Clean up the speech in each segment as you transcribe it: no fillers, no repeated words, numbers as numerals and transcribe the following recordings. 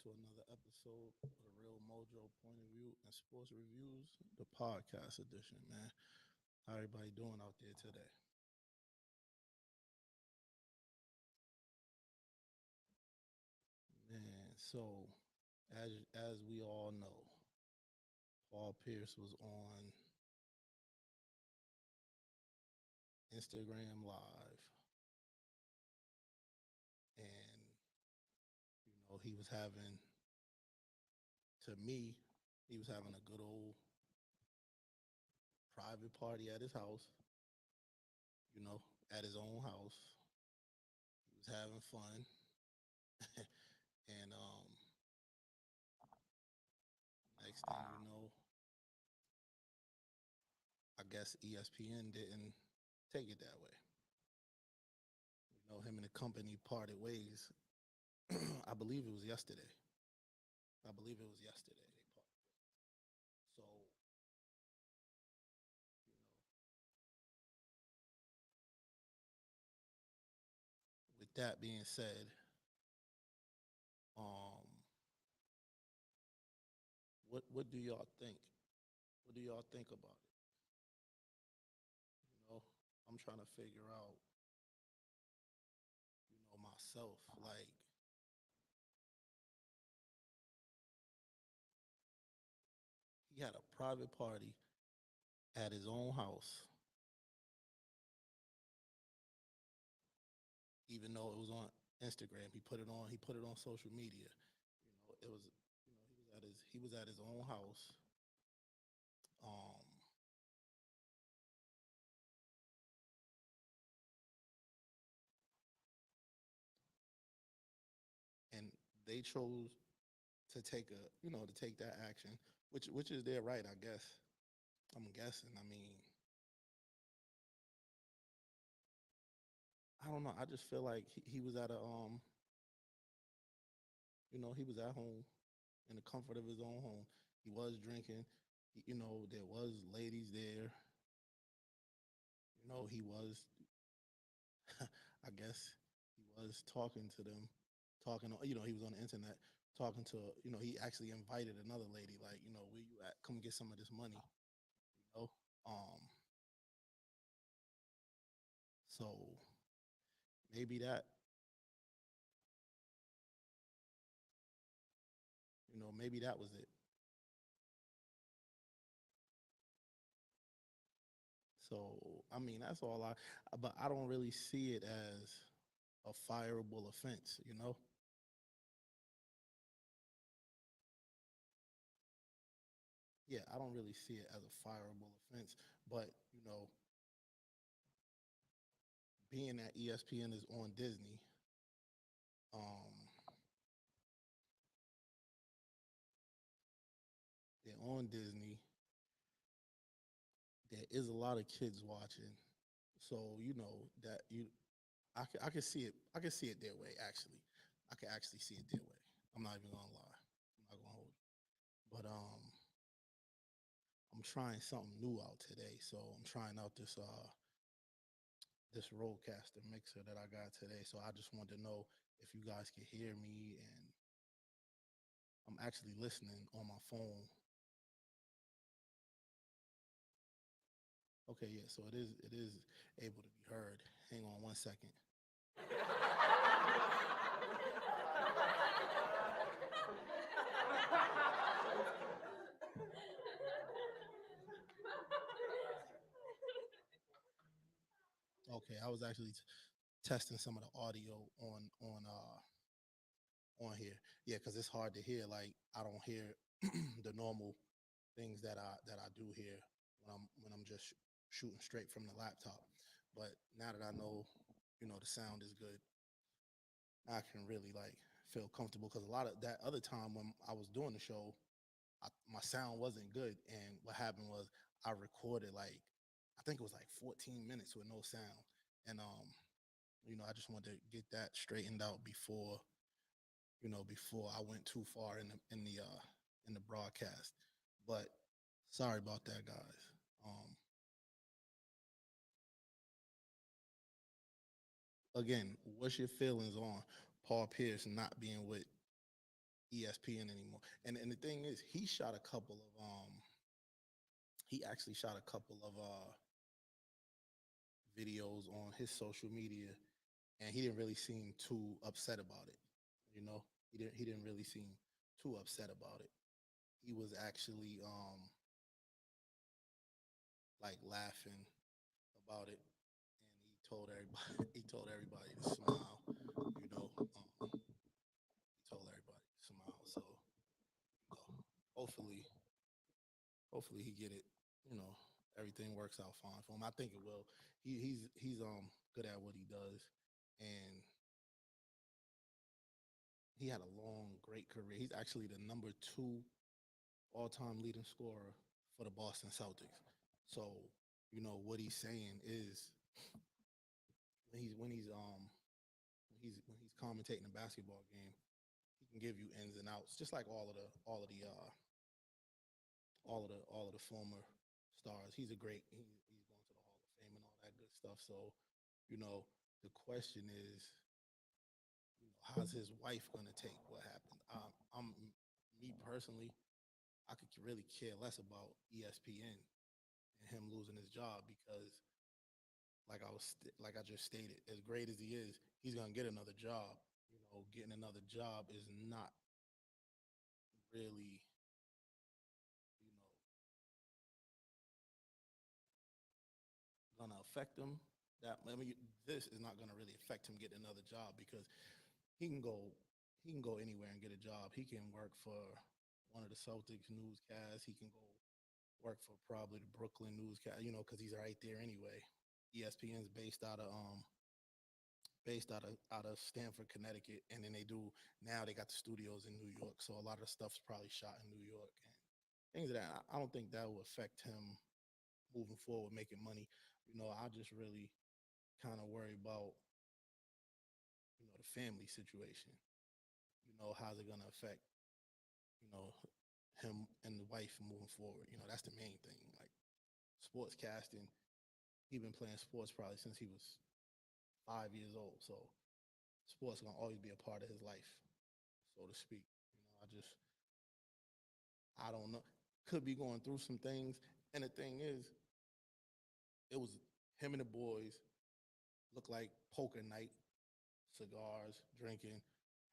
to another episode of the Real Mojo Point of View and Sports Reviews, the podcast edition, man. How everybody doing out there today? Man, so as we all know, Paul Pierce was on Instagram Live, and he was having, to me, he was having a good old private party at his house. You know, at his own house. He was having fun, and next thing you know, I guess ESPN didn't take it that way. Him and the company parted ways. I believe it was yesterday. I believe it was yesterday they parted. So, with that being said, um, what do y'all think? What do y'all think about it? You know, I'm trying to figure out, myself. Like, he had a private party at his own house, even though it was on Instagram. He put it on. He put it on social media. It was. He was at his own house. Um, and they chose to take to take that action, which is their right, I guess. I'm guessing. I mean, I don't know. I just feel like he was at a he was at home in the comfort of his own home. He was drinking. There was ladies there. He was. I guess he was talking to them, talking. He was on the internet talking to. He actually invited another lady, like, where you at? Come get some of this money. You know. Um. So maybe that. Maybe that was it. So I mean, that's all I. But I don't really see it as a fireable offense. Yeah, I don't really see it as a fireable offense. But being that ESPN is on Disney, um, they're on Disney. There is a lot of kids watching, so that I can see it. I can see it their way. Actually, I can actually see it their way. I'm not even gonna lie. I'm not gonna hold you. But I'm trying something new out today. So I'm trying out this Rodecaster mixer that I got today. So I just wanted to know if you guys can hear me, and I'm actually listening on my phone. Okay, yeah. So it is able to be heard. Hang on one second. Okay, I was actually testing some of the audio on here. Yeah, because it's hard to hear. Like, I don't hear the normal things that I do hear when I'm just shooting straight from the laptop. But now that I know, the sound is good, I can really like feel comfortable, because a lot of that other time when I was doing the show, my sound wasn't good, and what happened was I recorded, like, I think it was like 14 minutes with no sound, and I just wanted to get that straightened out before I went too far in the broadcast. But sorry about that, guys. Again, what's your feelings on Paul Pierce not being with ESPN anymore. And the thing is, he actually shot a couple of videos on his social media, and he didn't really seem too upset about it. You know, he didn't really seem too upset about it. He was actually like laughing about it, and he told everybody he told everybody to smile. You know, he told everybody to smile. So you know, hopefully, hopefully he get it. You know, everything works out fine for him. I think it will. He's good at what he does, and he had a long, great career. He's actually the number two all-time leading scorer for the Boston Celtics. So, you know what he's saying is when he's when he's when he's commentating a basketball game, he can give you ins and outs, just like all of the former stars. He's going to the Hall of Fame and all that good stuff. So, you know, the question is, you know, how's his wife gonna take what happened? I'm me personally, I could really care less about ESPN and him losing his job because, like I just stated, as great as he is, he's gonna get another job. You know, getting another job is not really, you know, gonna affect him. This is not gonna really affect him getting another job because he can go he can go anywhere and get a job. He can work for one of the Celtics newscasts. He can go work for probably the Brooklyn newscast, you know, because he's right there anyway. ESPN's based out of Stamford, Connecticut, and then they got the studios in New York. So a lot of the stuff's probably shot in New York and things of that. I don't think that will affect him moving forward, making money. You know, I just really kind of worry about the family situation. You know, how's it gonna affect you know him and the wife moving forward? You know, that's the main thing. Like sports casting, he been playing sports probably since he was 5 years old. So sports gonna always be a part of his life, so to speak. You know, I don't know. Could be going through some things. And the thing is, it was him and the boys looked like poker night, cigars, drinking,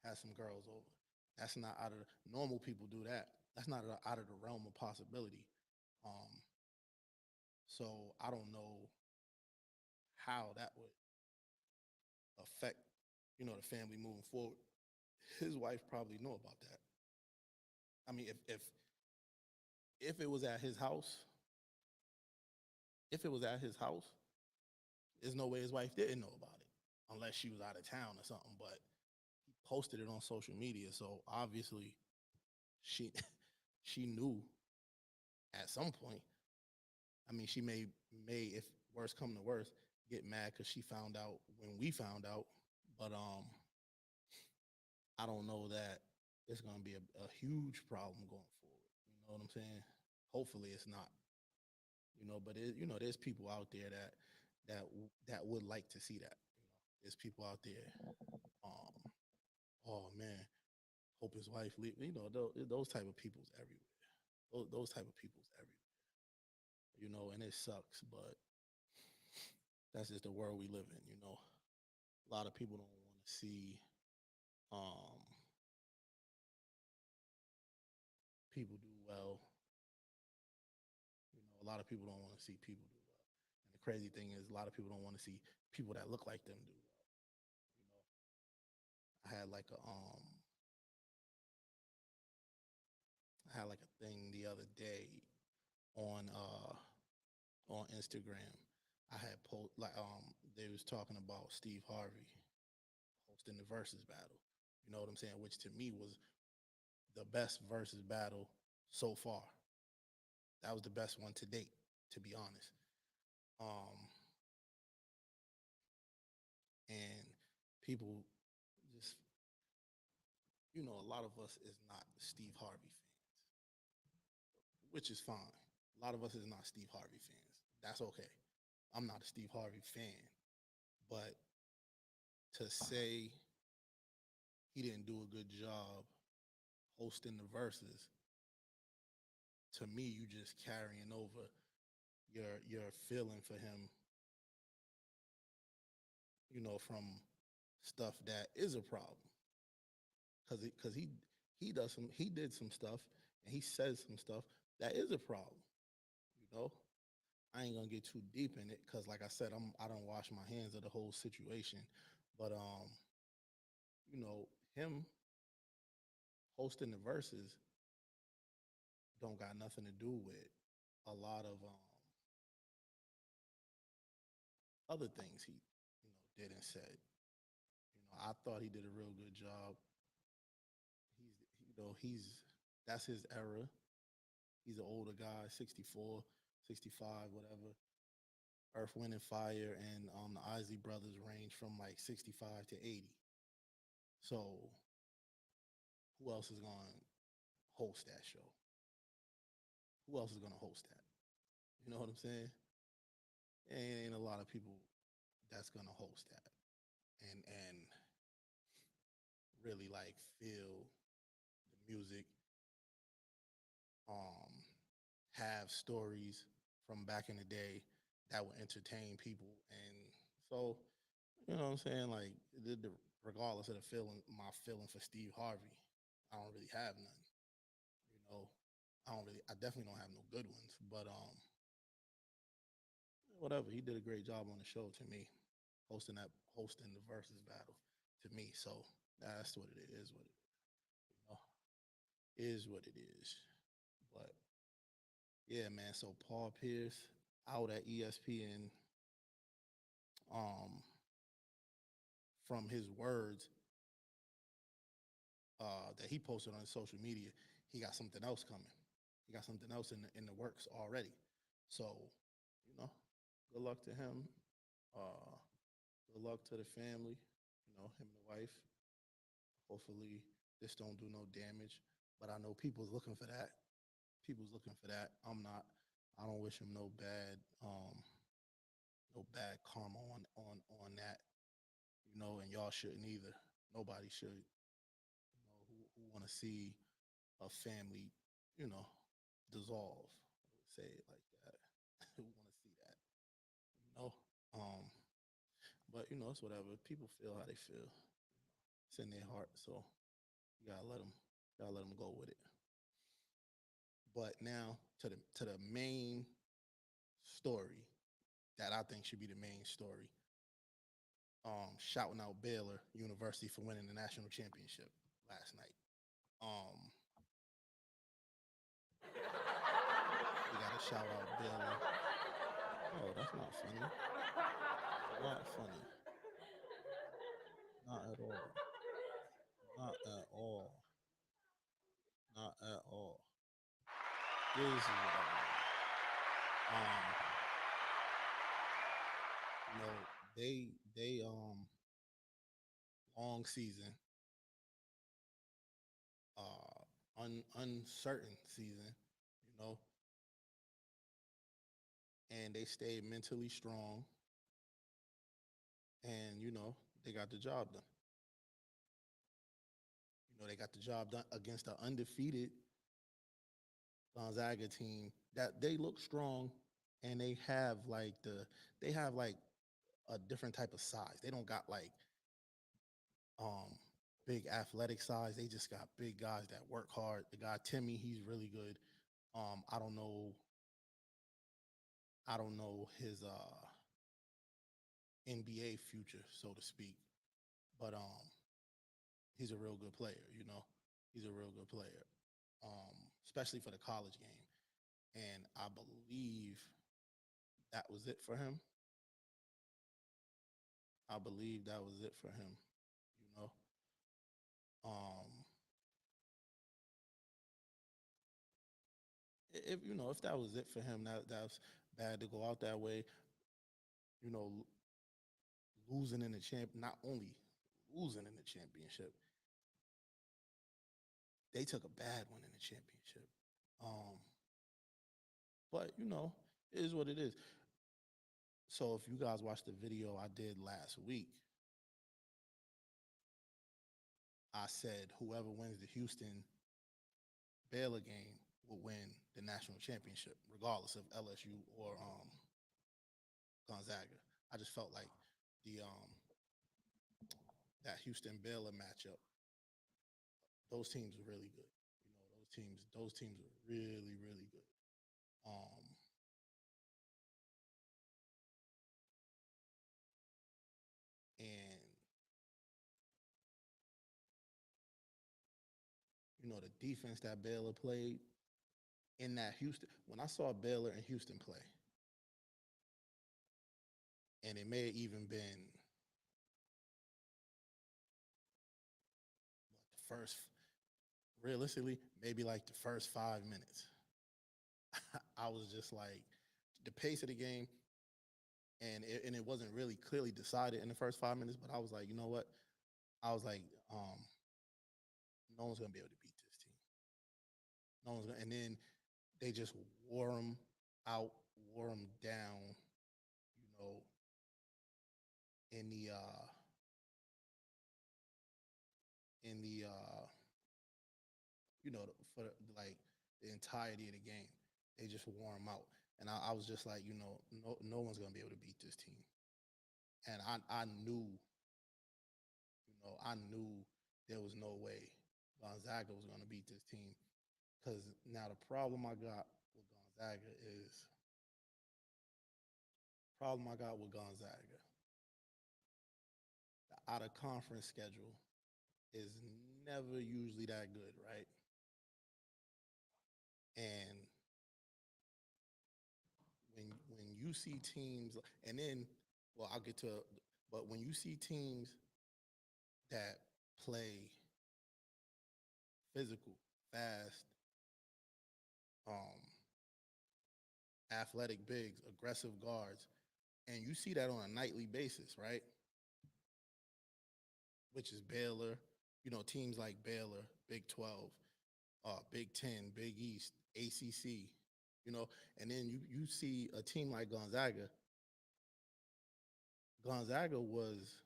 had some girls over. That's not out of normal people do that. That's not out of the realm of possibility. Um, so I don't know how that would affect, the family moving forward. His wife probably know about that. I mean, if it was at his house, if it was at his house, there's no way his wife didn't know about it, unless she was out of town or something. But he posted it on social media, so obviously she she knew at some point. I mean, she may if worse come to worse, get mad because she found out when we found out. But I don't know that it's gonna be a huge problem going forward. You know what I'm saying? Hopefully, it's not. But there's people out there that would like to see that. There's people out there. Um, oh man, hope his wife leave. Those type of people's everywhere. Those type of people's everywhere. And it sucks, but that's just the world we live in. A lot of people don't want to see um, people do well. A lot of people don't want to see people do well. And the crazy thing is, a lot of people don't want to see people that look like them do well. I had like a thing the other day on Instagram. I had they was talking about Steve Harvey hosting the versus battle. You know what I'm saying? Which to me was the best versus battle so far. That was the best one to date, to be honest. Um, and people just, a lot of us is not Steve Harvey fans, which is fine. A lot of us is not Steve Harvey fans. That's okay. I'm not a Steve Harvey fan, but to say he didn't do a good job hosting the verses, to me, you just carrying over your feeling for him, from stuff that is a problem. Because he did some stuff and he says some stuff that is a problem. You know, I ain't gonna get too deep in it because, like I said, I don't wash my hands of the whole situation. But you know, him hosting the verses don't got nothing to do with a lot of other things he did and said. I thought he did a real good job. He's that's his era. He's an older guy, 64, 65, whatever. Earth, Wind, and Fire and the Isley Brothers range from like 65 to 80. So who else is going to host that show? Who else is going to host that? You know what I'm saying? Ain't a lot of people that's going to host that and really like feel the music, um, have stories from back in the day that would entertain people. And so, you know what I'm saying? Like, regardless of the feeling, my feeling for Steve Harvey, I don't really have none. You know, I definitely don't have no good ones. But whatever, he did a great job on the show to me, hosting the versus battle to me. So that's what it is. What it is what it is. But yeah, man. So Paul Pierce out at ESPN, um, from his words that he posted on his social media, he got something else coming. He got something else in the works already. So, you know, good luck to him. Uh, good luck to the family. Him and the wife. Hopefully, this don't do no damage. But I know people's looking for that. People's looking for that. I'm not. I don't wish him no bad karma on that. And y'all shouldn't either. Nobody should. Who want to see a family, you know, dissolve. I would say it like that. Who want to see that? You know. Um, but it's whatever. People feel how they feel. It's in their heart, so you gotta let them go with it. But now to the main story that I think should be the main story. Shouting out Baylor University for winning the national championship last night. Um, we got to shout out Baylor. Oh, that's not funny. Not funny. Not at all. Not at all. Not at all. This is what I mean. They long season, uncertain season, you know, and they stayed mentally strong, and they got the job done. They got the job done against the undefeated Gonzaga team that they look strong, and they have like a different type of size. They don't got like um big athletic size. They just got big guys that work hard. The guy Timmy, he's really good. I don't know. I don't know his NBA future, so to speak, but he's a real good player. He's a real good player, especially for the college game. And I believe that was it for him. I believe that was it for him. You know, um, if that was it for him, that's bad to go out that way. You know, losing in the not only losing in the championship, they took a bad one in the championship. Um, but it is what it is. So if you guys watched the video I did last week, I said whoever wins the Houston Baylor game would win the national championship, regardless of LSU or Gonzaga. I just felt like the that Houston Baylor matchup, those teams were really good. Those teams were really, really good. Um, and the defense that Baylor played in that Houston. When I saw Baylor and Houston play, and it may have even been the first, realistically, maybe like the first 5 minutes. I was just like, the pace of the game, and it wasn't really clearly decided in the first 5 minutes. But I was like, you know what? I was like, no one's gonna be able to beat this team. No one's gonna. And then they just wore them out, wore them down. You know, in the uh, in the for like the entirety of the game, they just wore them out. And I was just like, no one's gonna be able to beat this team. And I knew there was no way Gonzaga was gonna beat this team. Because now the Gonzaga is problem I got with Gonzaga, the out of conference schedule is never usually that good, right? And when you see teams, and then, well, I'll get to, but when you see teams that play physical, fast, um, athletic bigs, aggressive guards, and you see that on a nightly basis, right? Which is Baylor, teams like Baylor, Big 12, Big 10, Big East, ACC, and then you see a team like Gonzaga. Gonzaga was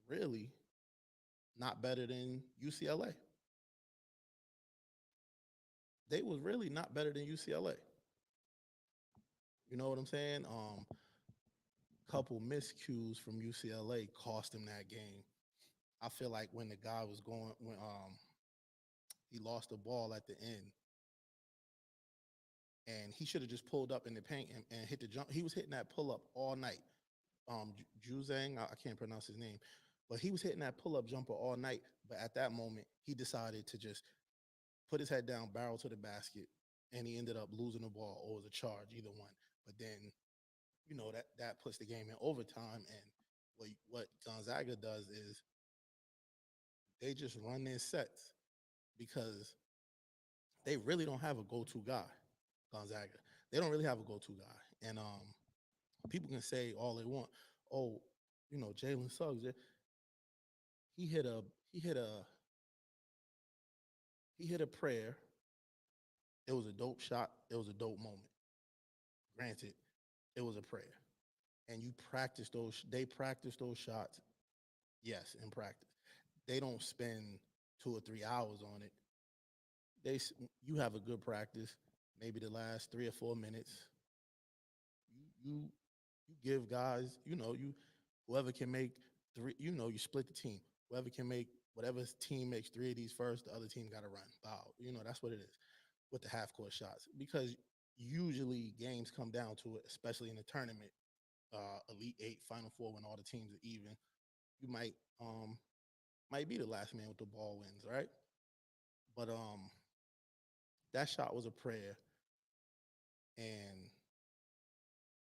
really not better than UCLA. They was really not better than UCLA. You know what I'm saying? Couple miscues from UCLA cost him that game. I feel like when the guy was going when he lost the ball at the end, and he should have just pulled up in the paint and hit the jump. He was hitting that pull up all night. Juzang, I can't pronounce his name, but he was hitting that pull up jumper all night. But at that moment, he decided to just put his head down, barrel to the basket, and he ended up losing the ball or it was a charge, either one. But then, that puts the game in overtime. And what Gonzaga does is they just run their sets because they really don't have a go-to guy. Gonzaga, they don't really have a go-to guy, and people can say all they want. Oh, Jalen Suggs, he hit a he hit a he hit a prayer. It was a dope shot. It was a dope moment. Granted, it was a prayer, and you practice those. They practice those shots. Yes, in practice, they don't spend 2 or 3 hours on it. You have a good practice, maybe the last 3 or 4 minutes. You you give guys, whoever can make three. You split the team. Whoever can make whatever team makes three of these first, the other team got to run. Bow. That's what it is with the half court shots because usually games come down to it, especially in the tournament, Elite Eight, Final Four, when all the teams are even. You might be the last man with the ball wins, right? But that shot was a prayer, and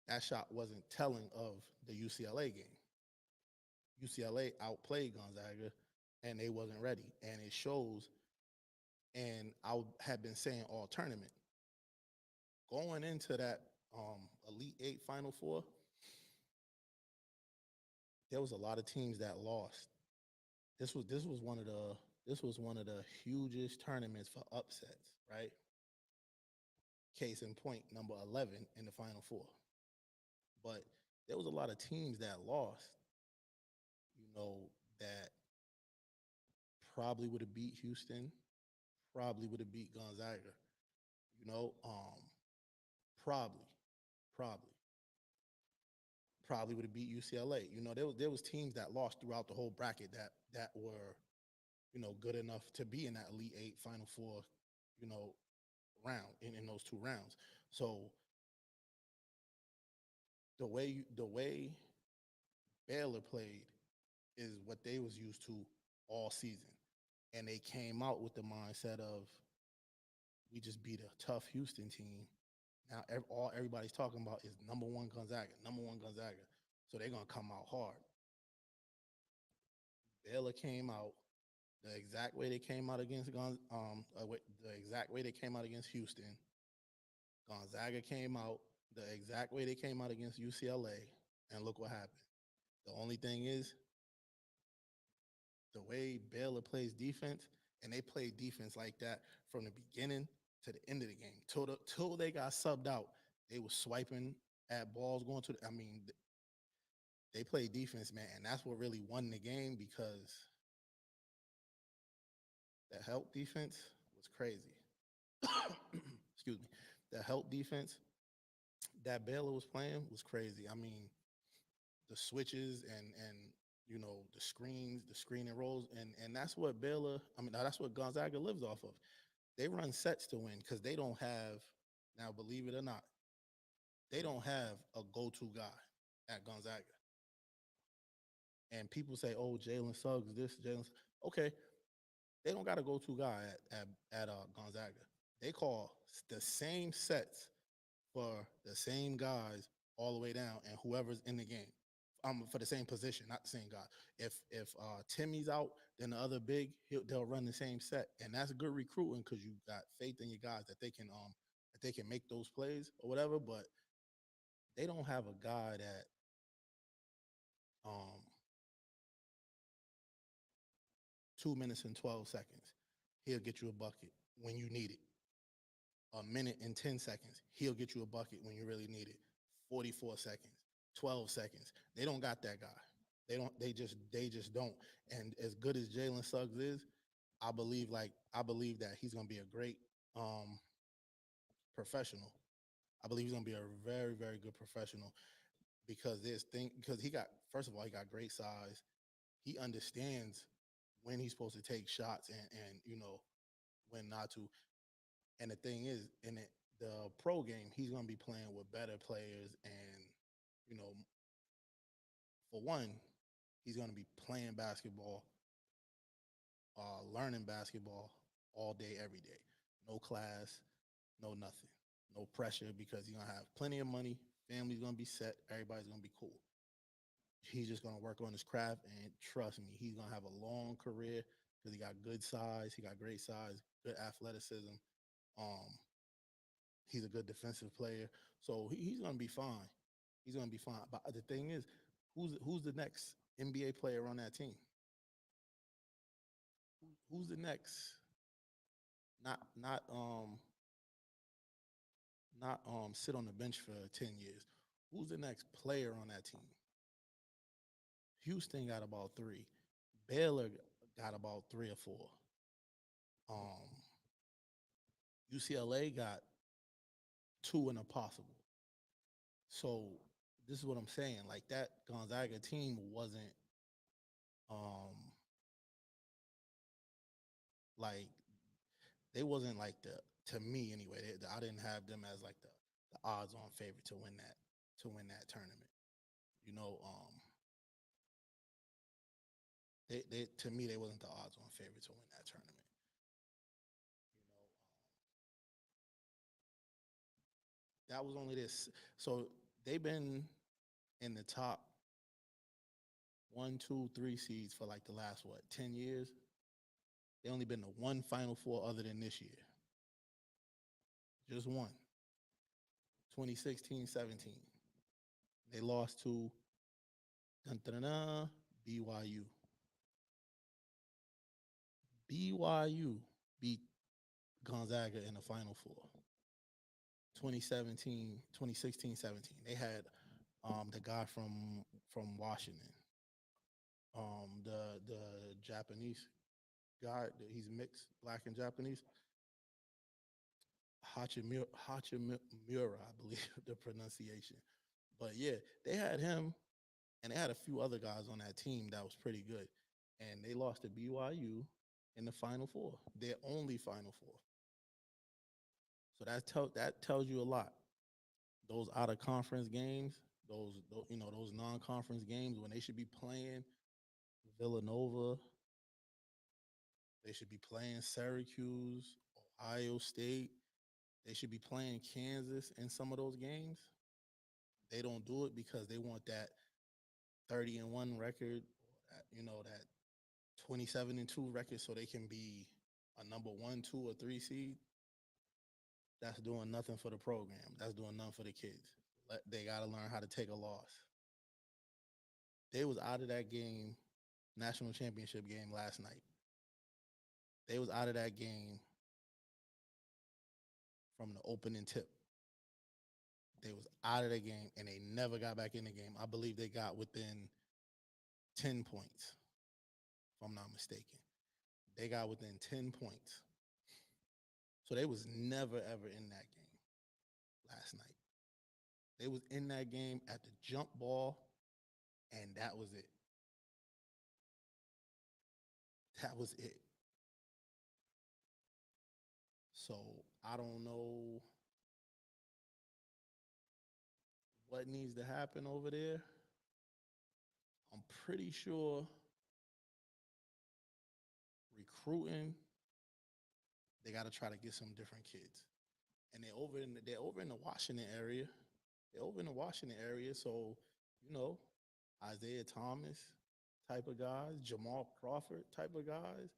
that shot wasn't telling of the UCLA game. UCLA outplayed Gonzaga, and they wasn't ready, and it shows. And have been saying all tournament going into that Elite Eight, Final Four, there was a lot of teams that lost. This was one of the hugest tournaments for upsets, right? Case in point, number 11 in the Final Four. But there was a lot of teams that lost, that probably would have beat Houston, probably would have beat Gonzaga. You know, probably, probably, probably would have beat UCLA. You know, there was teams that lost throughout the whole bracket that were good enough to be in that Elite Eight, Final Four, you know, round in those two rounds. So the way Baylor played is what they was used to all season, and they came out with the mindset of we just beat a tough Houston team. Now all everybody's talking about is number one Gonzaga. So they're gonna come out hard. Baylor came out the exact way they came out against the exact way they came out against Houston. Gonzaga came out the exact way they came out against UCLA, and look what happened. The only thing is the way Baylor plays defense, and they played defense like that from the beginning to the end of the game. Till they got subbed out, they were swiping at balls going to. They played defense, man, and that's what really won the game because the help defense was crazy. Excuse me. The help defense that Baylor was playing was crazy. I mean, the switches and the screens, the screen and rolls, and that's what Baylor. I mean, that's what Gonzaga lives off of. They run sets to win because they don't have. Now, believe it or not, they don't have a go-to guy at Gonzaga. And people say, "Oh, Jalen Suggs, this Jalen." Okay, they don't got a go-to guy at Gonzaga. They call the same sets for the same guys all the way down, and whoever's in the game. For the same position, not the same guy. If Timmy's out, then the other big they'll run the same set, and that's good recruiting because you got faith in your guys that they can make those plays or whatever. But they don't have a guy that um 2 minutes and 12 seconds he'll get you a bucket when you need it. A minute and 10 seconds he'll get you a bucket when you really need it. 44 seconds, 12 seconds. They don't got that guy. They don't. They just don't. And as good as Jalen Suggs is, I believe that he's gonna be a great um, professional. I believe he's gonna be a very very good professional because he got first of all he got great size. He understands when he's supposed to take shots and when not to. And the thing is, in the pro game, he's gonna be playing with better players, and you know, for one, he's gonna be playing basketball, learning basketball all day, every day. No class, no nothing, no pressure because he's gonna have plenty of money. Family's gonna be set. Everybody's gonna be cool. He's just gonna work on his craft, and trust me, he's gonna have a long career because he got good size. He got great size, good athleticism. Um, he's a good defensive player, so he's gonna be fine. He's gonna be fine. But the thing is, who's the next NBA player on that team? Who's the next? Not not not sit on the bench for 10 years. Who's the next player on that team? Houston got about three. Baylor got about three or four. Um, UCLA got two and a possible. So this is what I'm saying. Like that Gonzaga team wasn't um like they wasn't like the to me anyway. I didn't have them as like the odds on favorite to win that tournament. You know, they to me they wasn't the odds on favorite to win that tournament. You know, that was only this. So they've been in the top one, two, three seeds for like the last 10 years. They only been to one Final Four other than this year, just one. 2016-17. They lost to dun, dun, dun, dun, BYU. BYU beat Gonzaga in the Final Four. 2017, 2016-17. They had the guy from Washington, the Japanese. guy. He's mixed, black and Japanese. Hachimura, I believe the pronunciation. But yeah, they had him, and they had a few other guys on that team that was pretty good, and they lost to BYU in the Final Four, their only Final Four. So that tells you a lot. Those out of conference games, those non conference games when they should be playing Villanova, they should be playing Syracuse, Ohio State. They should be playing Kansas in some of those games. They don't do it because they want that 30-1 record, that 27-2 record, so they can be a number 1, 2, or 3 seed. That's doing nothing for the program. That's doing nothing for the kids. They got to learn how to take a loss. They was out of that game, national championship game last night. They was out of that game from the opening tip. They was out of the game and they never got back in the game. I believe they got within 10 points, if I'm not mistaken. They got within 10 points. So they was never ever in that game last night. They was in that game at the jump ball, and that was it. That was it. So I don't know what needs to happen over there. I'm pretty sure recruiting, they got to try to get some different kids. And they're over in the Washington area. They're over in the Washington area, so Isaiah Thomas type of guys, Jamal Crawford type of guys,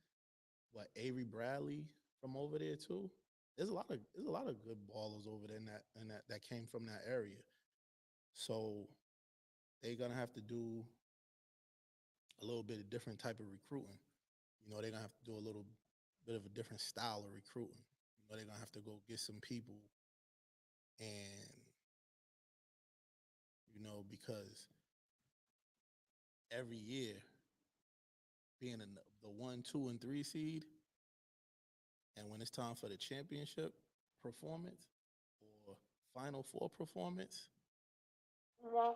what Avery Bradley from over there too. There's a lot of good ballers over there that came from that area. So they're gonna have to do a little bit of different type of recruiting. They're gonna have to do a little bit of a different style of recruiting. They're gonna have to go get some people, and because every year being in the 1, 2, and 3 seed, and when it's time for the championship performance or Final Four performance, that's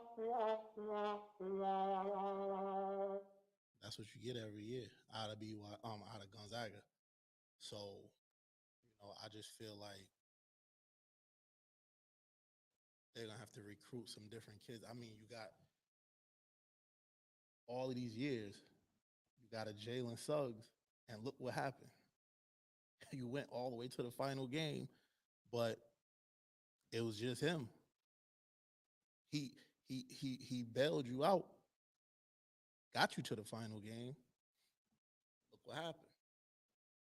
what you get every year out of out of Gonzaga. So I just feel like they're gonna have to recruit some different kids. I mean, you got all of these years, you got a Jalen Suggs, and look what happened. You went all the way to the final game, but it was just him. He bailed you out, got you to the final game. Look what happened.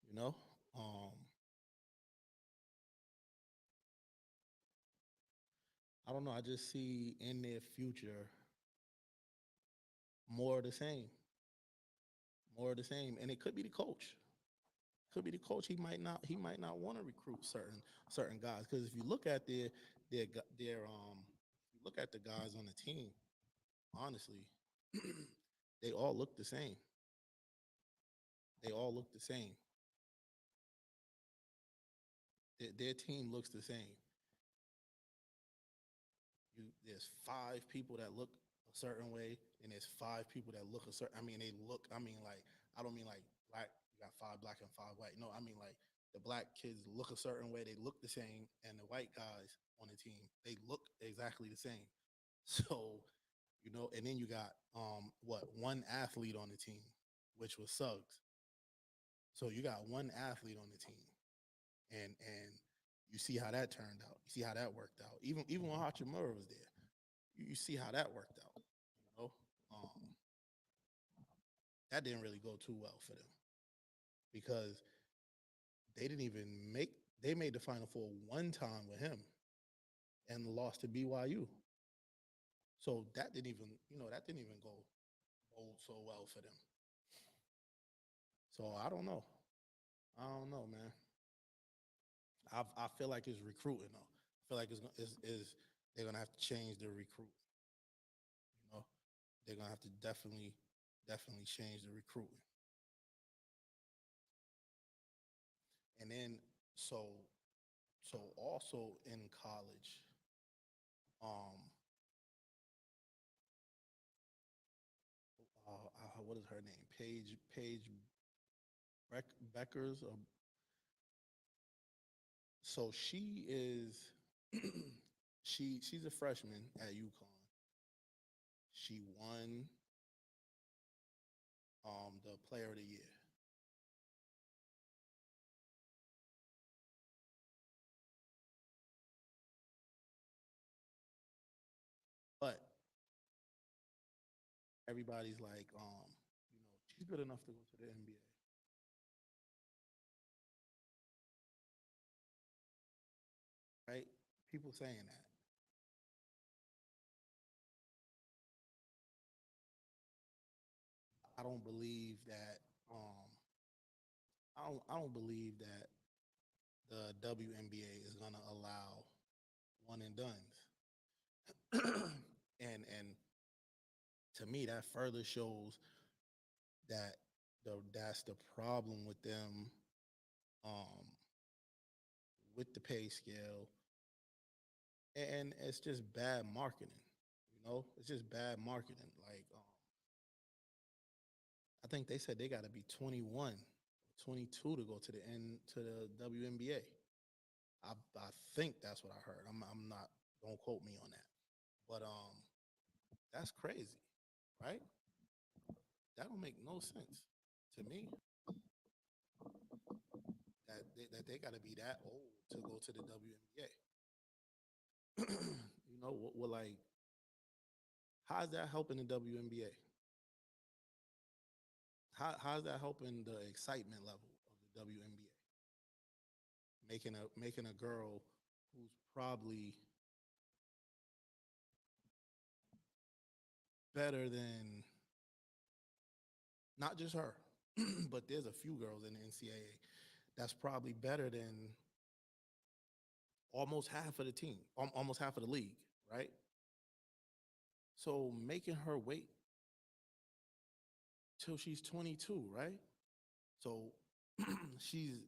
You know, um, I don't know. I just see in their future more of the same, more of the same, and it could be the coach. Could be the coach. He might not want to recruit certain guys because if you look at if you look at the guys on the team, honestly, they all look the same. They all look the same. Their team looks the same. There's 5 people that look a certain way, and there's 5 people that look a certain. I mean, they look. I mean, like I don't mean like black. You got 5 black and 5 white. No, I mean like the black kids look a certain way. They look the same, and the white guys on the team they look exactly the same. So, and then you got one athlete on the team, which was Suggs. So you got one athlete on the team, and you see how that turned out. You see how that worked out. Even when Hachimura was there, you see how that worked out. You know, um, that didn't really go too well for them because they didn't even make. They made the Final Four one time with him and lost to BYU. So that didn't even go so well for them. So I don't know. I don't know, man. I feel like it's recruiting though. I feel like is they're gonna have to change their recruit. You know, they're gonna have to definitely change the recruiting. And then so also in college, um, what is her name? Paige Beckers. So she is she's a freshman at UConn. She won the Player of the Year. But everybody's like, she's good enough to go to the NBA, right? People saying that. I don't believe that. Um, I don't believe that the WNBA is gonna allow one and duns. And to me, that further shows that that's the problem with them, um, with the pay scale, and it's just bad marketing. It's just bad marketing. Like, I think they said they got to be 21, 22 to go to the WNBA. I think that's what I heard. I'm not. Don't quote me on that. But that's crazy, right? That don't make no sense to me. That they got to be that old to go to the WNBA. Like, how's that helping the WNBA? How's that helping the excitement level of the WNBA? Making a girl who's probably better than not just her, but there's a few girls in the NCAA that's probably better than almost half of the team, almost half of the league, right? So making her wait till she's 22, right? So she's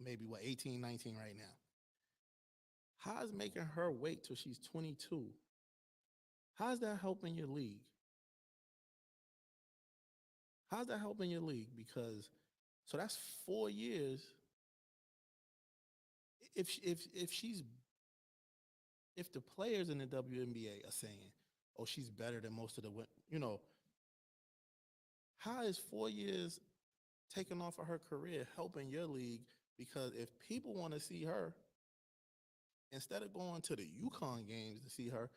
maybe what 18, 19 right now. How's making her wait till she's 22? How's that helping your league? How's that helping your league? Because so that's 4 years. If she's if the players in the WNBA are saying, "Oh, she's better than most of the women," how is 4 years taking off of her career helping your league? Because if people want to see her, instead of going to the UConn games to see her,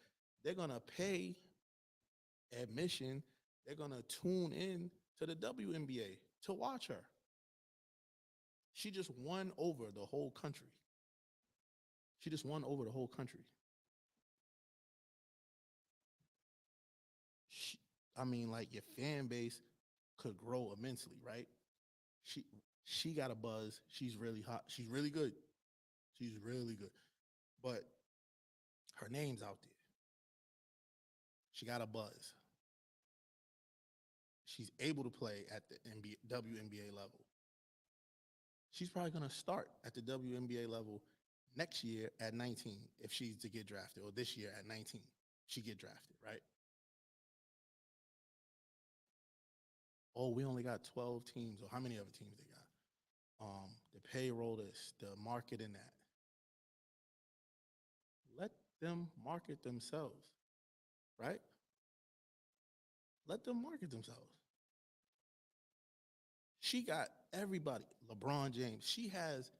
they're gonna pay admission. They're gonna tune in to the WNBA to watch her. She just won over the whole country. She just won over the whole country. She, I mean, like your fan base could grow immensely, right? She she got a buzz. She's really hot. She's really good. She's really good. But her name's out there. She got a buzz. She's able to play at the WNBA level. She's probably going to start at the WNBA level next year at 19 if she's to get drafted, or this year at 19 she get drafted, right? Oh, we only got 12 teams, or how many other teams they got? The payroll, this, the marketing that. Let them market themselves, right? Let them market themselves. She got everybody. LeBron James. She has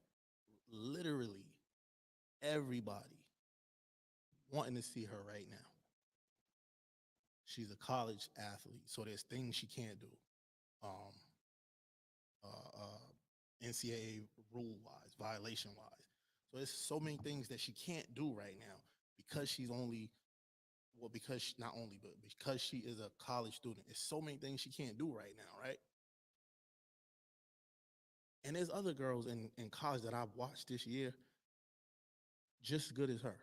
literally everybody wanting to see her right now. She's a college athlete, so there's things she can't do. Um, NCAA rule wise, violation wise. So there's so many things that she can't do right now because she's only, well, because she, not only, but because she is a college student. There's so many things she can't do right now, right? And there's other girls in college that I've watched this year just as good as her.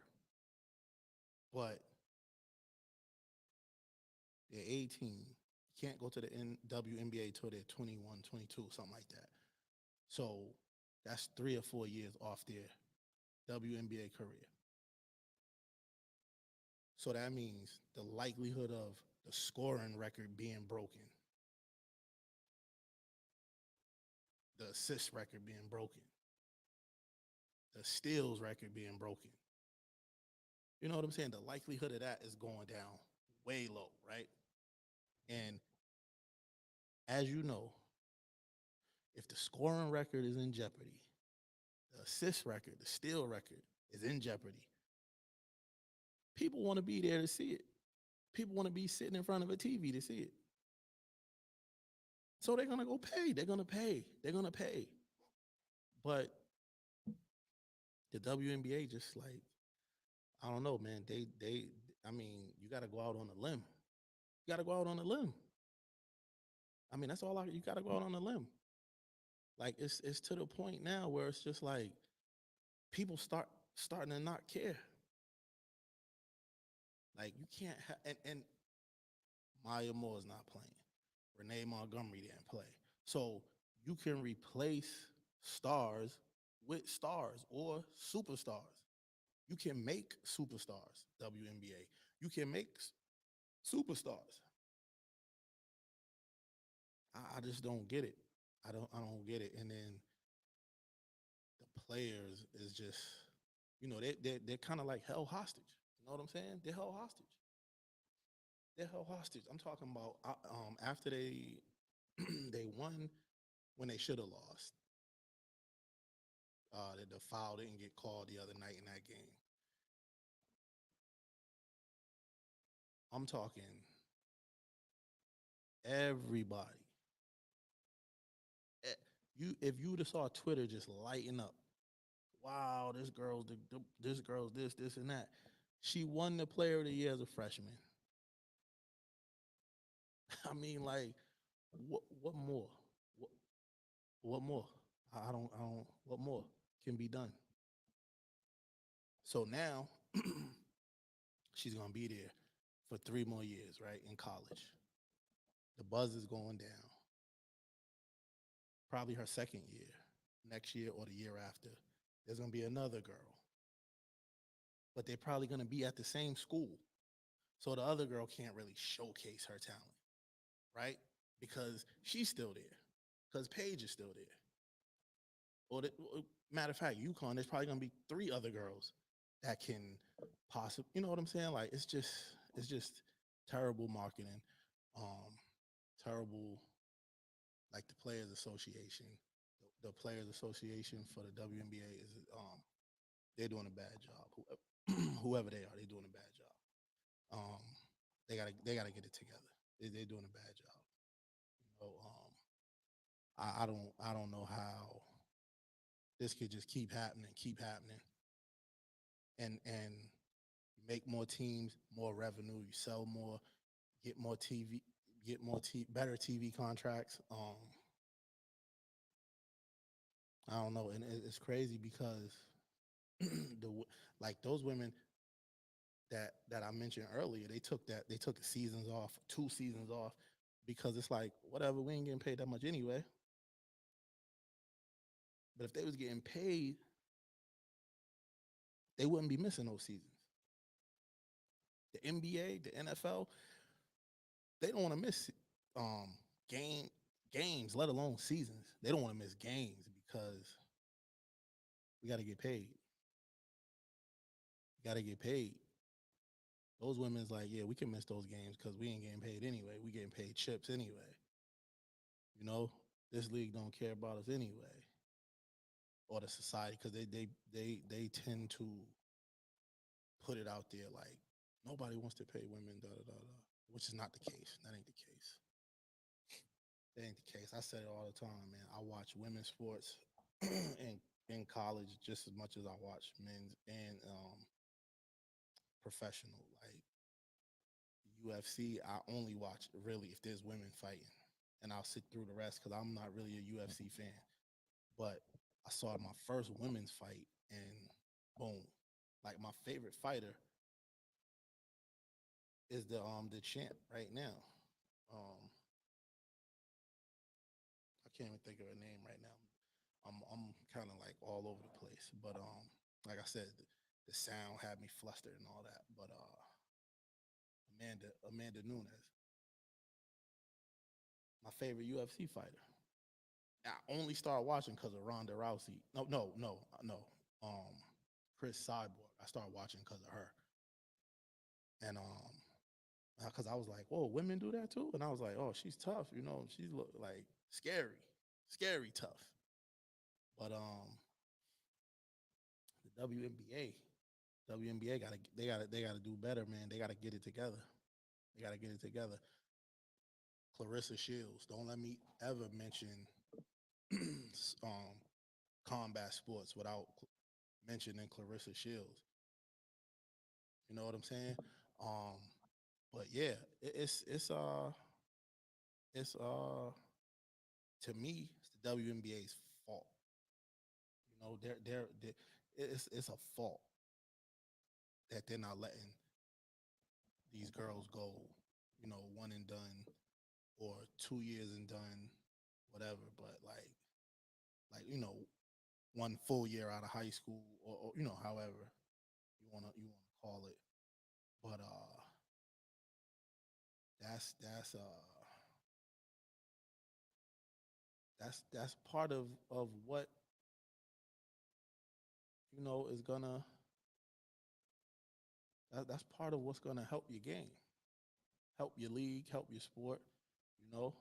But they're 18. You can't go to the WNBA till they're 21, 22, something like that. So That's 3 or 4 years off their WNBA career. So that means the likelihood of the scoring record being broken, the assist record being broken, the steals record being broken. You know what I'm saying? The likelihood of that is going down way low, right? And as you know, if the scoring record is in jeopardy, the assist record, the steal record is in jeopardy, people want to be there to see it. People want to be sitting in front of a TV to see it. So they're going to go pay. They're going to pay. They're going to pay. But the WNBA just like, I don't know, man. I mean, you got to go out on a limb. You got to go out on a limb. I mean, that's all you got to go out on a limb. Like it's to the point now where it's just like people starting to not care. Like you can't and Maya Moore's not playing. Renee Montgomery didn't play. So you can replace stars with stars or superstars. You can make superstars, WNBA. You can make superstars. I just don't get it. I don't get it. And then the players is just, they're kind of like held hostage. You know what I'm saying? They're held hostage. They're held hostage. I'm talking about after they they won when they should have lost. The foul didn't get called the other night in that game. I'm talking everybody. If you would have saw Twitter just lighting up, wow, this girl's this and that. She won the Player of the Year as a freshman. I mean, like, what more? What more? I don't. What more can be done? So now she's gonna be there for 3 more years, right, in college. The buzz is going down. Probably her second year, next year or the year after. There's gonna be another girl, but they're probably gonna be at the same school. So the other girl can't really showcase her talent, right? Because she's still there. Because Paige is still there. Or matter of fact, UConn, there's probably gonna be 3 other girls that can possibly, you know what I'm saying? Like it's just terrible marketing, terrible. Like the Players Association, the Players Association for the WNBA is they're doing a bad job. Whoever they are, they're doing a bad job. They gotta get it together. They're doing a bad job. You know, I don't know how this could just keep happening, and make more teams, more revenue. You sell more, get more TV, better TV contracts. I don't know, and it's crazy because like those women that I mentioned earlier, they took seasons off, 2 seasons off, because it's like whatever, we ain't getting paid that much anyway. But if they was getting paid, they wouldn't be missing those seasons. The NBA, the NFL, they don't want to miss um, games, let alone seasons. They don't want to miss games because we got to get paid. Got to get paid. Those women's like, yeah, we can miss those games because we ain't getting paid anyway. We getting paid chips anyway. You know, this league don't care about us anyway, or the society, because they tend to put it out there like nobody wants to pay women, da da da da, which is not the case. That ain't the case. That ain't the case. I said it all the time, man. I watch women's sports in college just as much as I watch men's and professional. Like UFC, I only watch really if there's women fighting, and I'll sit through the rest because I'm not really a UFC fan. But I saw my first women's fight, and boom, like my favorite fighter is the champ right now. Um, I can't even think of her name right now. I'm kind of all over the place. But like I said, the sound had me flustered and all that. But Amanda Nunes, my favorite UFC fighter. I only started watching because of Ronda Rousey. No. Um, Chris Cyborg. I started watching because of her, and because I was like, whoa, women do that too, and I was like, oh, she's tough. You know, she's look like scary tough. But the WNBA gotta do better, man. They gotta get it together. They gotta get it together. Clarissa Shields. Don't let me ever mention um, combat sports without mentioning Clarissa Shields. You know what I'm saying? Um, but yeah, it's to me it's the WNBA's fault. You know, it's a fault that they're not letting these girls go. You know, one and done or 2 years and done, whatever. But like one full year out of high school, or however you wanna call it. But that's that's part of what is gonna that's part of what's gonna help your game, help your league, help your sport. You know,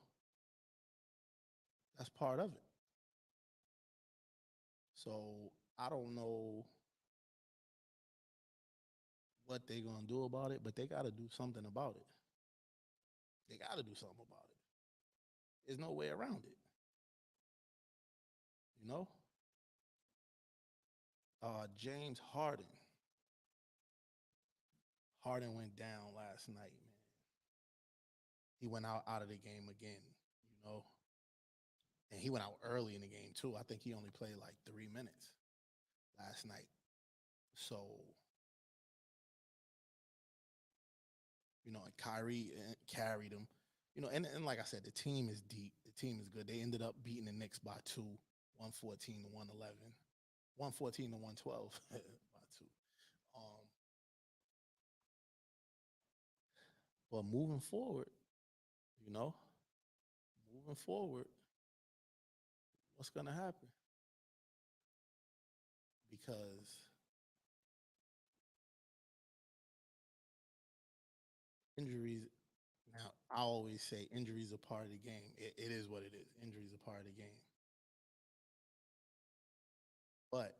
that's part of it. So I don't know what they're gonna do about it, but they got to do something about it. They got to do something about it. There's no way around it. You know, James Harden. Harden went down last night, man. He went out of the game again. You know, and he went out early in the game too. I think he only played like 3 minutes last night. So and Kyrie carried him. And like I said, the team is deep. The team is good. They ended up beating the Knicks by two, 114 to 111, 114 to 112 by two. Um, but you know, moving forward, what's gonna happen? Because injuries. Now, I always say injuries are part of the game. It is what it is. Injuries are part of the game. But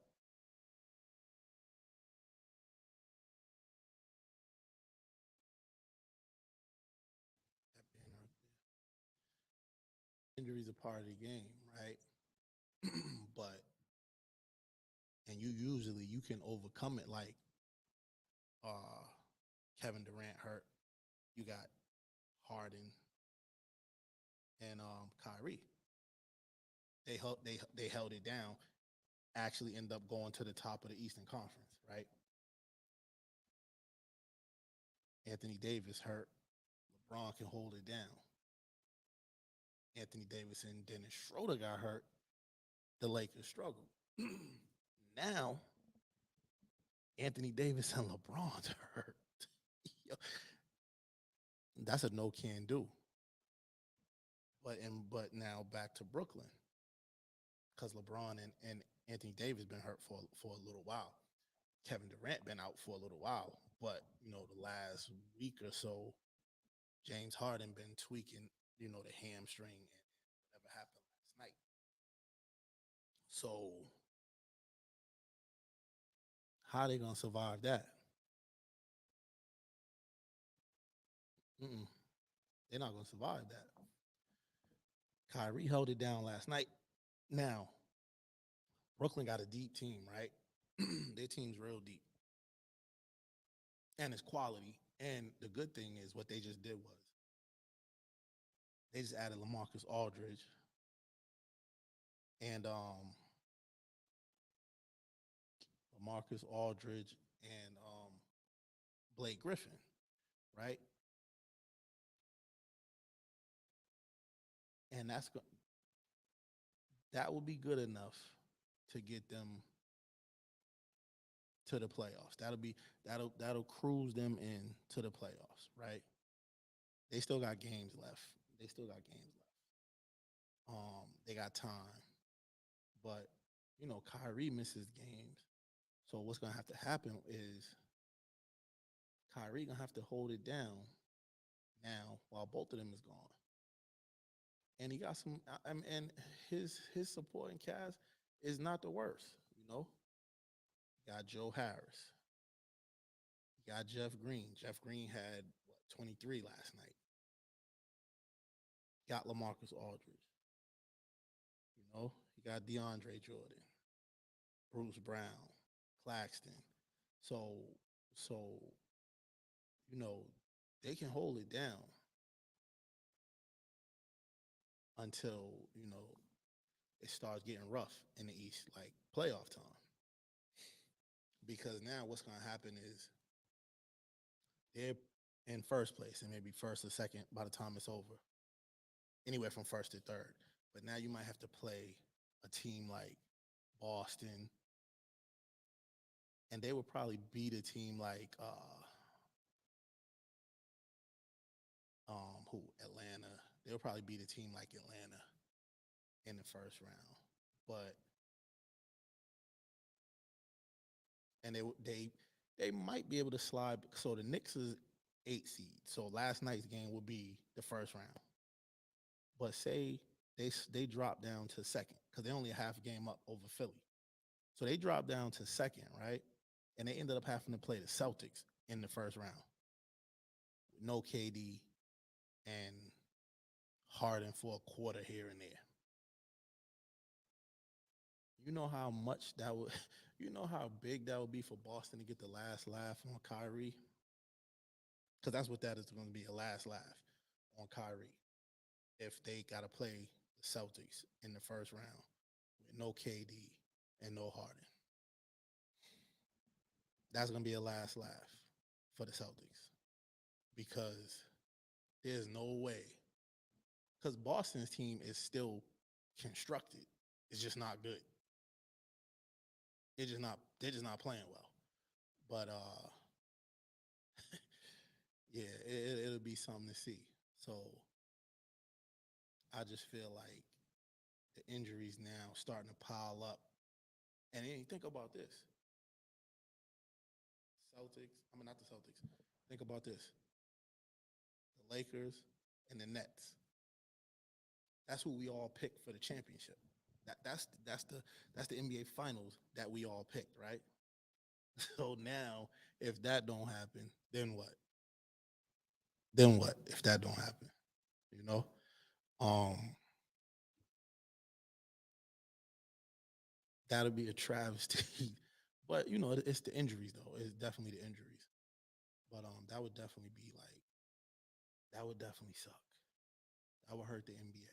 injuries are part of the game, right? But and you can overcome it. Like uh, Kevin Durant hurt. You got Harden and Kyrie. They held it down. Actually, end up going to the top of the Eastern Conference, right? Anthony Davis hurt. LeBron can hold it down. Anthony Davis and Dennis Schroeder got hurt. The Lakers struggled. Now Anthony Davis and LeBron's hurt. That's a no can do. But now back to Brooklyn because LeBron and Anthony Davis been hurt for a little while. Kevin Durant been out for a little while, but the last week or so, James Harden been tweaking the hamstring and whatever happened last night. So how they gonna survive that? Mm-mm, they're not gonna survive that. Kyrie held it down last night. Now Brooklyn got a deep team, right? Their team's real deep, and it's quality. And the good thing is what they just did was they just added LaMarcus Aldridge and LaMarcus Aldridge and Blake Griffin, right? And that will be good enough to get them to the playoffs. That'll cruise them in to the playoffs, right? They still got games left. They still got games left. They got time, but Kyrie misses games. So what's gonna have to happen is Kyrie gonna have to hold it down now while both of them is gone. And he got some, and his supporting cast is not the worst. You got Joe Harris, you got Jeff Green. Jeff Green had 23 last night. Got LaMarcus Aldridge. You got DeAndre Jordan, Bruce Brown, Claxton. So so you know they can hold it down until it starts getting rough in the East, like playoff time. Because now what's going to happen is they're in first place and maybe first or second by the time it's over, anywhere from first to third. But now you might have to play a team like Boston, and they would probably beat a team like who Atlanta. They would probably beat a team like Atlanta in the first round, but and they might be able to slide. So the Knicks is 8 seed. So last night's game will be the first round. But say they drop down to second because they only a half game up over Philly. So they dropped down to second, right? And they ended up having to play the Celtics in the first round. No KD and Harden for a quarter here and there. You know how much that would, you know how big that would be for Boston to get the last laugh on Kyrie? Because that's what that is going to be, a last laugh on Kyrie. If they got to play the Celtics in the first round with no KD and no Harden. That's going to be a last laugh for the Celtics because there's no way. Because Boston's team is still constructed. It's just not good. They're just not playing well. But yeah, it'll be something to see. So I just feel like the injuries now starting to pile up. And then you think about this. Not the Celtics. Think about this. The Lakers and the Nets. That's who we all picked for the championship. That's the NBA finals that we all picked, right? So now if that don't happen, then what? Then what if that don't happen? You know? Um that'll be a travesty. But it's the injuries though. It's definitely the injuries. But that would definitely be like that would definitely suck. That would hurt the NBA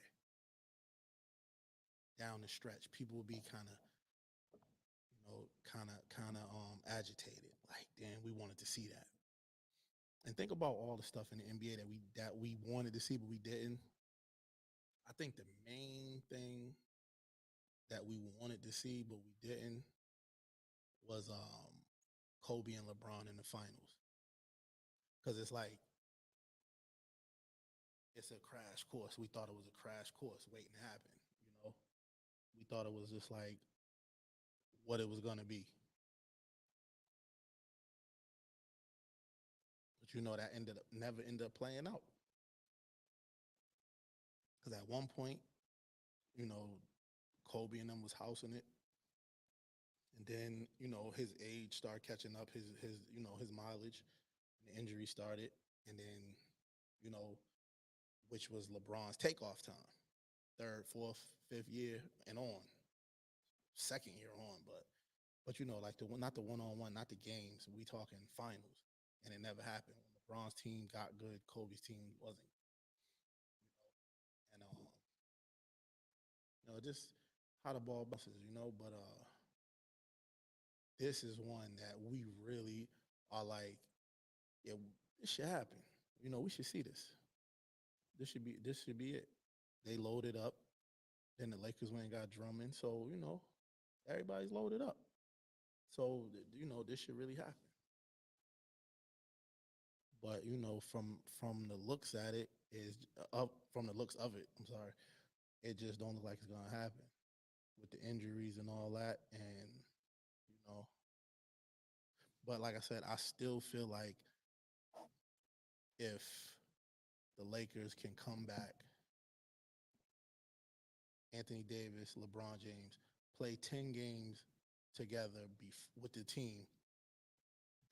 down the stretch. People would be kind of agitated. Like, damn, we wanted to see that. And think about all the stuff in the NBA that we wanted to see, but we didn't. I think the main thing that we wanted to see, but we didn't, was Kobe and LeBron in the finals. Because it's like it's a crash course. We thought it was a crash course waiting to happen. You know, we thought it was just like what it was gonna be. But that never ended up playing out. Because at one point, you know, Kobe and them was housing it. And then, his age started catching up, his mileage, and the injury started. And then, you know, which was LeBron's takeoff time. Third, fourth, fifth year and on. Second year on, but like not the one on one, not the games. We talking finals. And it never happened. When LeBron's team got good, Kobe's team wasn't. And just how the ball bounces, but this is one that we really are like, yeah, this should happen. We should see this. This should be it. They loaded up. Then the Lakers went and got Drummond. So, everybody's loaded up. So this should really happen. But from the looks at it is up from the looks of it. I'm sorry, it just don't look like it's gonna happen with the injuries and all that. And you know, but like I said, I still feel like if the Lakers can come back, Anthony Davis, LeBron James play 10 games together with the team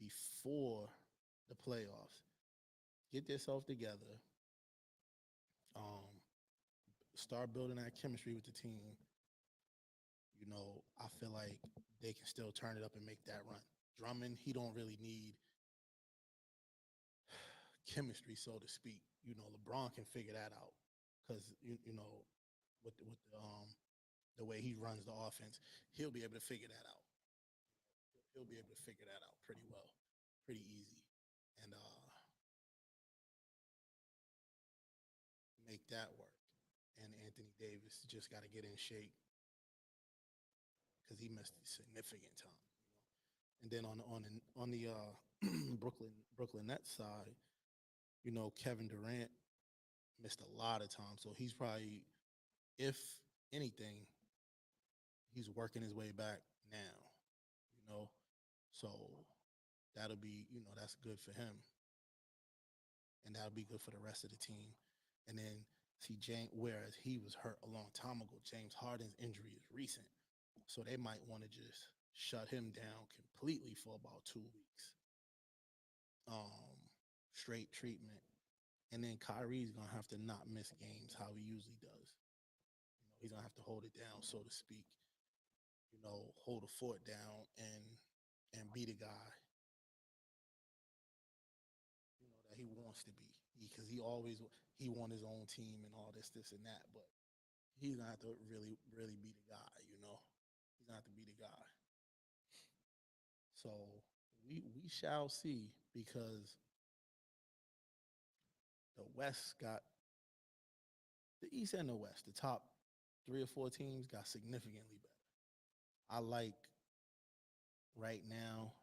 before the playoffs. Get yourself together. Um, start building that chemistry with the team. I feel like they can still turn it up and make that run. Drummond, he don't really need chemistry, so to speak. LeBron can figure that out because with the way he runs the offense, he'll be able to figure that out. He'll be able to figure that out pretty well, pretty easy, and make that work. And Anthony Davis just got to get in shape because he missed significant time. And then on the Brooklyn Nets side, Kevin Durant missed a lot of time, so he's probably, if anything, he's working his way back now. So that'll be that's good for him, and that'll be good for the rest of the team. And then see James, whereas he was hurt a long time ago, James Harden's injury is recent, so they might want to just shut him down completely for about 2 weeks. Straight treatment. And then Kyrie's gonna have to not miss games how he usually does. He's gonna have to hold it down, so to speak. Hold the fort down and be the guy that he wants to be. Because he won his own team and all this and that. But he's gonna have to really, really be the guy. He's gonna have to be the guy. So we shall see, because the West got the East and the West, the top 3 or 4 teams got significantly better. I like right now,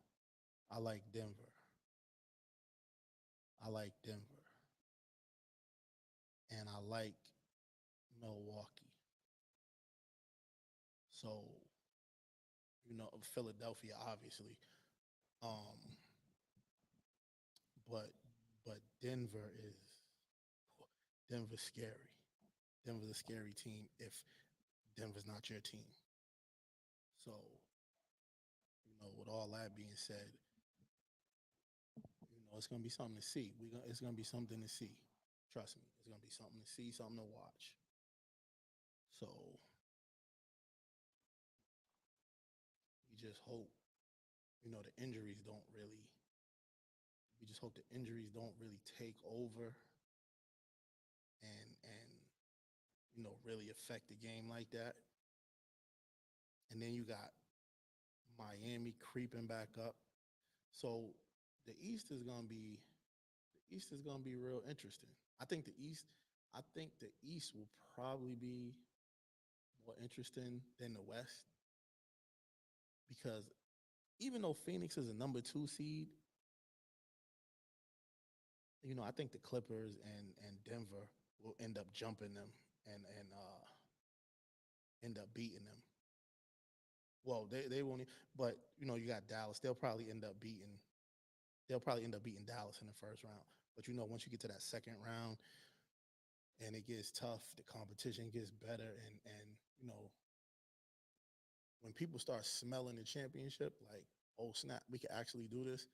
I like Denver. I like Denver. And I like Milwaukee. So, Philadelphia, obviously. Um, but Denver's scary. Denver's a scary team if Denver's not your team. So, with all that being said, it's gonna be something to see. It's gonna be something to see. Trust me, it's gonna be something to see, something to watch. So we just hope, the injuries don't really. We just hope the injuries don't really take over and really affect the game like that. And then you got Miami creeping back up. So the East is gonna be real interesting. I think the East will probably be more interesting than the West, because even though Phoenix is a number 2 seed, I think the Clippers and Denver will end up jumping them and end up beating them. Well, they won't, but you got Dallas. They'll probably end up beating Dallas in the first round. But once you get to that second round and it gets tough, the competition gets better, and when people start smelling the championship, like, oh snap, we can actually do this,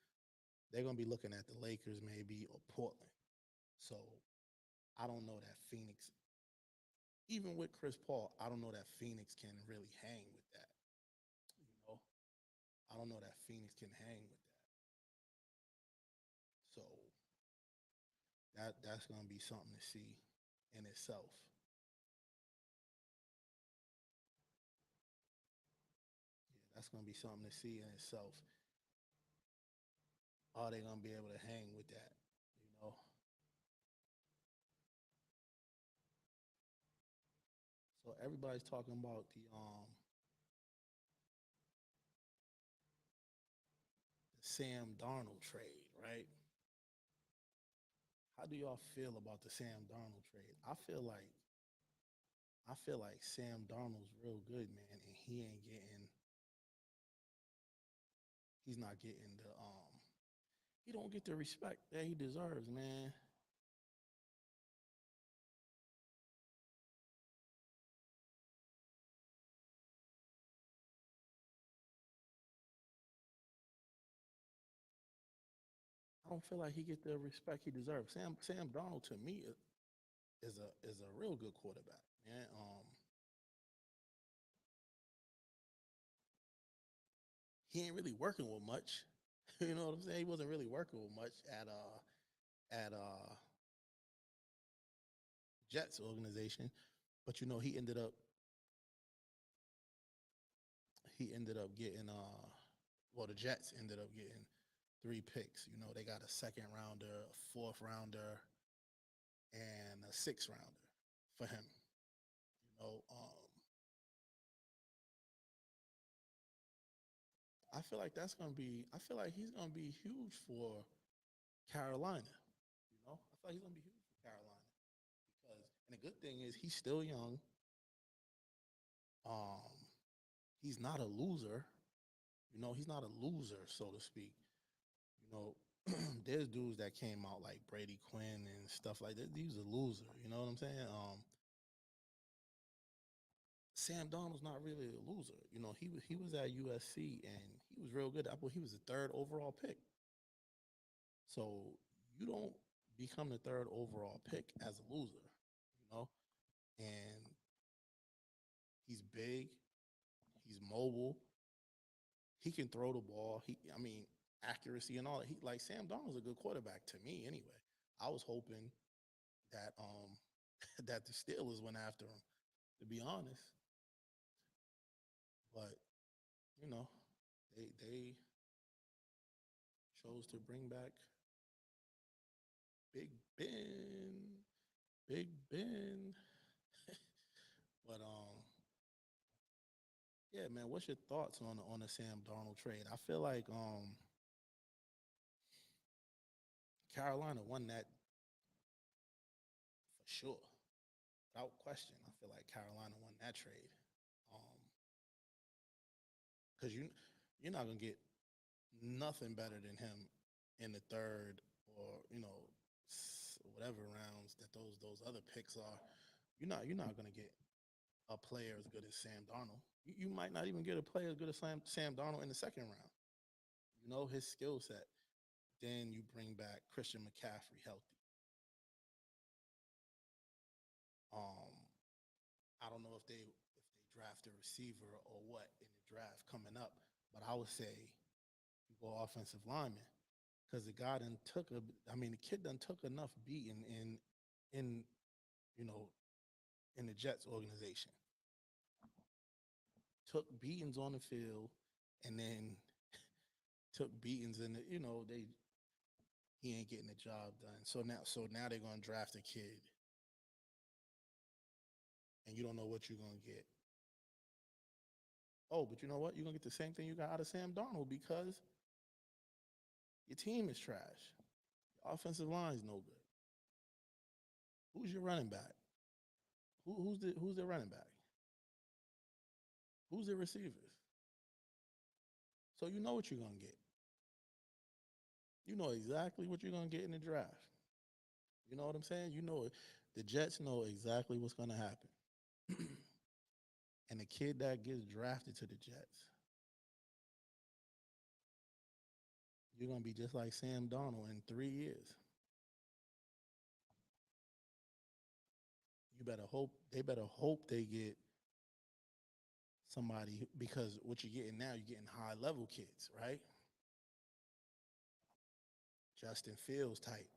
they're gonna be looking at the Lakers maybe or Portland. So I don't know that Phoenix, even with Chris Paul, I don't know that Phoenix can really hang with that. You know, I don't know that Phoenix can hang with that. So that's gonna be something to see in itself. Yeah, that's gonna be something to see in itself. Are they gonna be able to hang with that? You know. So everybody's talking about Sam Darnold trade, right? How do y'all feel about the Sam Darnold trade? I feel like Sam Darnold's real good, man, and he's not getting he don't get the respect that he deserves, man. I don't feel like he get the respect he deserves. Sam Darnold to me is a real good quarterback, man. He ain't really working with much. You know what I'm saying? He wasn't really working with much at Jets organization, but he ended up getting well, the Jets ended up getting three picks. They got a second rounder, a fourth rounder, and a sixth rounder for him. You know, I feel like he's gonna be huge for Carolina. I feel like he's gonna be huge for Carolina because, and the good thing is he's still young. Um, he's not a loser. He's not a loser, so to speak. You know, there's dudes that came out like Brady Quinn and stuff like that. He's a loser. You know what I'm saying? Sam Donald's not really a loser. He was at USC and he was real good. I believe he was the third overall pick. So you don't become the third overall pick as a loser. You know, and he's big. He's mobile. He can throw the ball. I mean, accuracy and all that. He like Sam Donald's a good quarterback to me anyway. I was hoping that that the Steelers went after him, to be honest. But you know, they chose to bring back Big Ben, Big Ben. But yeah, man, what's your thoughts on the Sam Darnold trade? I feel like Carolina won that for sure, without question. I feel like Carolina won that trade. Um, because you're not gonna get nothing better than him in the third or whatever rounds that those other picks are. You're not gonna get a player as good as Sam Darnold. You might not even get a player as good as Sam Darnold in the second round. His skill set. Then you bring back Christian McCaffrey healthy. Um, I don't know if they draft a receiver or what in the draft coming up, but I would say you go offensive lineman because the guy done took a. I mean, the kid done took enough beating in you know in the Jets organization. Took beatings on the field, and then took beatings in the. He ain't getting the job done. So now they're gonna draft a kid, and you don't know what you're gonna get. Oh, but you know what? You're gonna get the same thing you got out of Sam Darnold because your team is trash. Your offensive line is no good. Who's your running back? Who's the running back? Who's the receivers? So you know what you're gonna get. You know exactly what you're gonna get in the draft. You know what I'm saying? The Jets know exactly what's gonna happen. And the kid that gets drafted to the Jets, you're gonna be just like Sam Darnold in 3 years. They better hope they get somebody because what you're getting now, you're getting high level kids, right? Justin Fields type.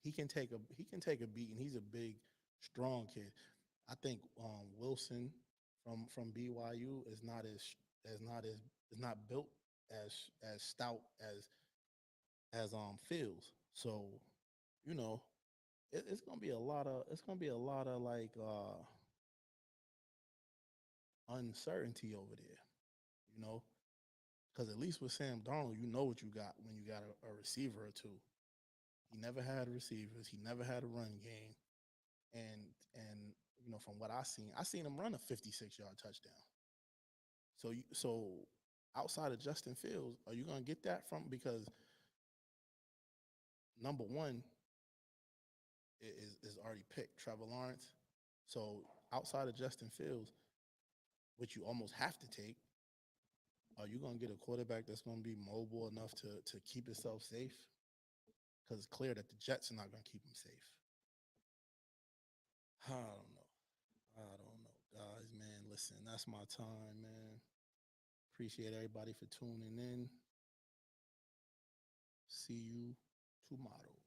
He can take a beat, and he's a big, strong kid. I think Wilson from BYU is not built as stout as Fields. So you know it's gonna be a lot of like uncertainty over there. You know Because at least with Sam Darnold, you know what you got when you got a receiver or two. He never had receivers. He never had a run game. And and from what I seen him run a 56-yard touchdown. So outside of Justin Fields, are you gonna get that from because number one is already picked, Trevor Lawrence. So outside of Justin Fields, which you almost have to take, are you gonna get a quarterback that's gonna be mobile enough to keep himself safe? Because it's clear that the Jets are not gonna keep him safe. I don't know. I don't know, guys. Man, listen, that's my time, man. Appreciate everybody for tuning in. See you tomorrow.